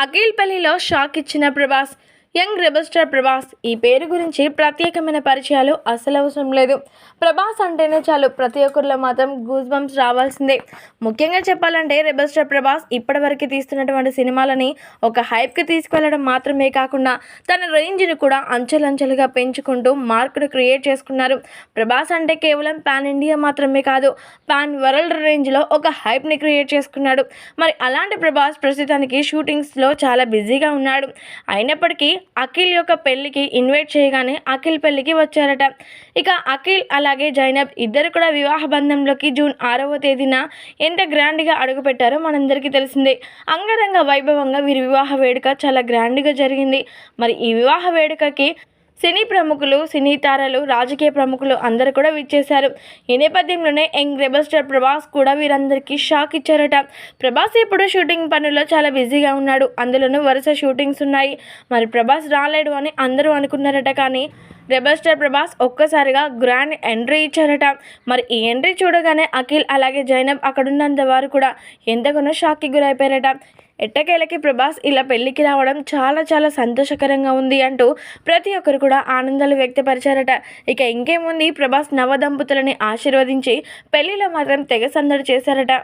అఖిల్ పెళ్లిలో షాక్ ఇచ్చిన Prabhas. Young rebel star Prabhas ఈ పేరు గురించి ప్రత్యేకమైన పరిచయాలు అసలు అవసరం లేదు. ప్రభాస్ అంటేనే చాలు ప్రతి ఒక్కరిలో మాత్రం గూస్ బంప్స్ రావాల్సిందే. ముఖ్యంగా చెప్పాలంటే రెబల్ స్టార్ ప్రభాస్ ఇప్పటివరకు తీస్తున్నటువంటి సినిమాలని ఒక హైప్కి తీసుకువెళ్ళడం మాత్రమే కాకుండా తన రేంజ్ని కూడా అంచెలంచెలుగా పెంచుకుంటూ మార్కును క్రియేట్ చేసుకున్నారు. ప్రభాస్ అంటే కేవలం పాన్ ఇండియా మాత్రమే కాదు, పాన్ వరల్డ్ రేంజ్లో ఒక హైప్ని క్రియేట్ చేసుకున్నాడు. మరి అలాంటి ప్రభాస్ ప్రస్తుతానికి షూటింగ్స్లో చాలా బిజీగా ఉన్నాడు. అయినప్పటికీ అఖిల్ యొక్క పెళ్లికి ఇన్వైట్ చేయగానే అఖిల్ పెళ్లికి వచ్చారట. ఇక అఖిల్ అలాగే జైనబ్ ఇద్దరు కూడా వివాహ బంధంలోకి జూన్ 6వ తేదీన ఎంత గ్రాండ్గా అడుగుపెట్టారో మనందరికీ తెలిసిందే. అంగరంగ వైభవంగా వీరి వివాహ వేడుక చాలా గ్రాండ్గా జరిగింది. మరి ఈ వివాహ వేడుకకి సినీ ప్రముఖులు, సినీ తారలు, రాజకీయ ప్రముఖులు అందరూ కూడా విచ్చేశారు. ఈ నేపథ్యంలోనే యంగ్ రెబల్ స్టార్ ప్రభాస్ కూడా వీరందరికీ షాక్ ఇచ్చారట. ప్రభాస్ ఇప్పుడు షూటింగ్ పనుల్లో చాలా బిజీగా ఉన్నాడు. అందులోనూ వరుస షూటింగ్స్ ఉన్నాయి. మరి ప్రభాస్ రాలేడు అని అందరూ అనుకున్నారట. కానీ రెబల్ స్టార్ ప్రభాస్ ఒక్కసారిగా గ్రాండ్ ఎంట్రీ ఇచ్చారట. మరి ఈ ఎంట్రీ చూడగానే అఖిల్ అలాగే జైనబ్ అక్కడున్నంత వారు కూడా ఎంతగానో షాక్కి గురైపోయారట. ఎట్టకేలకి ప్రభాస్ ఇలా పెళ్లికి రావడం చాలా చాలా సంతోషకరంగా ఉంది అంటూ ప్రతి ఒక్కరు కూడా ఆనందాలు వ్యక్తపరిచారట. ఇక ఇంకేముంది, ప్రభాస్ నవదంపతులని ఆశీర్వదించి పెళ్లిలో మాత్రం తెగ సందడి చేశారట.